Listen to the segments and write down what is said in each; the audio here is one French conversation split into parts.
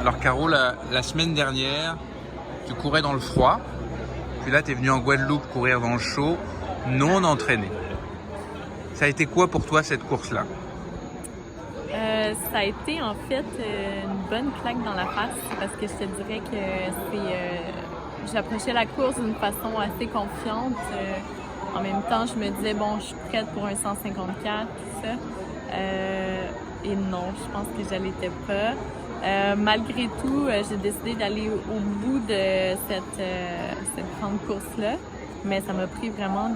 Alors Caro, la semaine dernière, tu courais dans le froid, puis là tu es venu en Guadeloupe courir dans le chaud, non entraîné. Ça a été quoi pour toi cette course-là? Ça a été en fait une bonne claque dans la face parce que je te dirais que j'approchais la course d'une façon assez confiante. En même temps, je me disais bon, je suis prête pour un 154, tout ça. Et non, je pense que je l'étais pas. Malgré tout, j'ai décidé d'aller au bout de cette grande course-là, mais ça m'a pris vraiment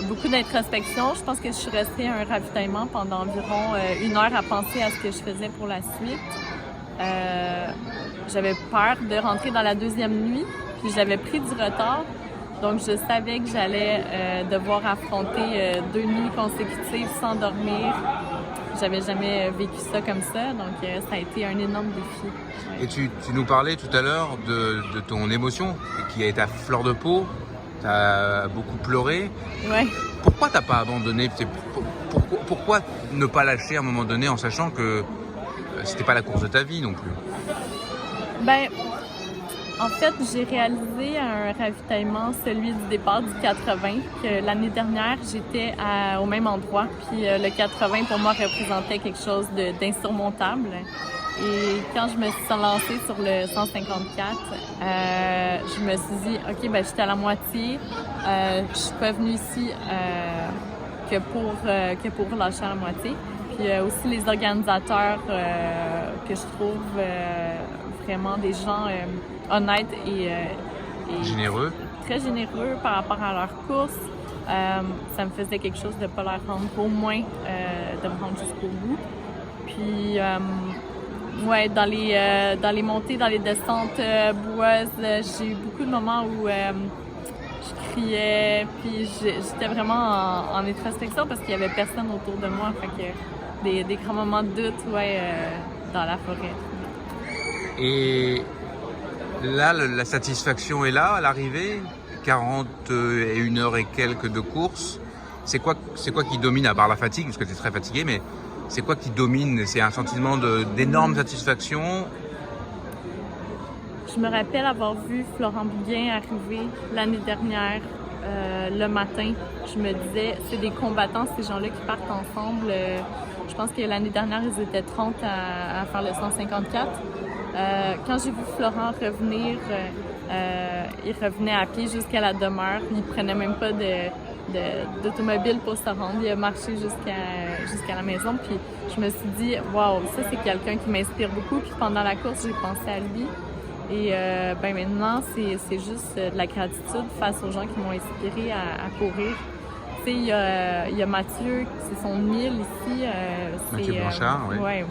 beaucoup d'introspection. Je pense que je suis restée à un ravitaillement pendant environ 1 heure à penser à ce que je faisais pour la suite. J'avais peur de rentrer dans la deuxième nuit, puis j'avais pris du retard. Donc, je savais que j'allais devoir affronter 2 nuits consécutives sans dormir. J'avais jamais vécu ça comme ça, donc ça a été un énorme défi. Ouais. Et tu nous parlais tout à l'heure de ton émotion qui a été à fleur de peau. Tu as beaucoup pleuré. Ouais. Pourquoi t'as pas abandonné? Pourquoi ne pas lâcher à un moment donné en sachant que c'était pas la course de ta vie non plus? Ben, en fait, j'ai réalisé un ravitaillement, celui du départ du 80, que l'année dernière, j'étais au même endroit. Puis le 80, pour moi, représentait quelque chose d'insurmontable. Et quand je me suis lancée sur le 154, je me suis dit, OK, ben j'étais à la moitié. Je suis pas venue ici que pour lâcher à la moitié. Puis aussi les organisateurs que je trouve vraiment des gens honnêtes et Généreux. Très généreux par rapport à leur course. Ça me faisait quelque chose de ne pas leur rendre, au moins de me rendre jusqu'au bout. Puis, ouais, dans les montées, dans les descentes boueuses, j'ai eu beaucoup de moments où je criais, puis j'étais vraiment en introspection parce qu'il n'y avait personne autour de moi. Fait que des grands moments de doute, ouais, dans la forêt. Et là, la satisfaction est là à l'arrivée. 41 heures et quelques de course. C'est quoi qui domine, à part la fatigue, parce que tu es très fatigué, mais c'est quoi qui domine? C'est un sentiment d'énorme satisfaction? Je me rappelle avoir vu Florent Biguin arriver l'année dernière, le matin. Je me disais, c'est des combattants, ces gens-là qui partent ensemble. Je pense que l'année dernière, ils étaient 30 à faire le 154. Quand j'ai vu Florent revenir, il revenait à pied jusqu'à la demeure. Il prenait même pas d'automobile pour se rendre. Il a marché jusqu'à la maison. Puis je me suis dit, waouh, ça c'est quelqu'un qui m'inspire beaucoup. Puis pendant la course, j'ai pensé à lui. Et ben maintenant, c'est juste de la gratitude face aux gens qui m'ont inspiré à courir. Tu sais, il y a Mathieu, c'est son 1000 ici. Mathieu Blanchard, oui. Ouais.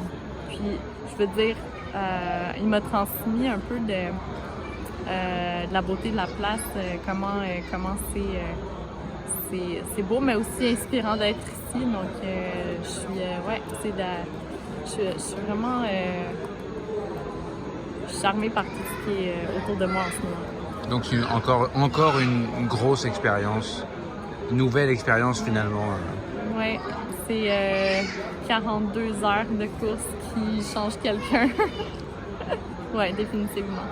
Puis je veux dire, il m'a transmis un peu de la beauté de la place, comment c'est beau, mais aussi inspirant d'être ici. Donc, je suis, ouais, je suis vraiment charmée par tout ce qui est autour de moi en ce moment. Donc, encore une grosse expérience, une nouvelle expérience finalement. Oui, c'est 42 heures de course qui changent quelqu'un. Oui, définitivement.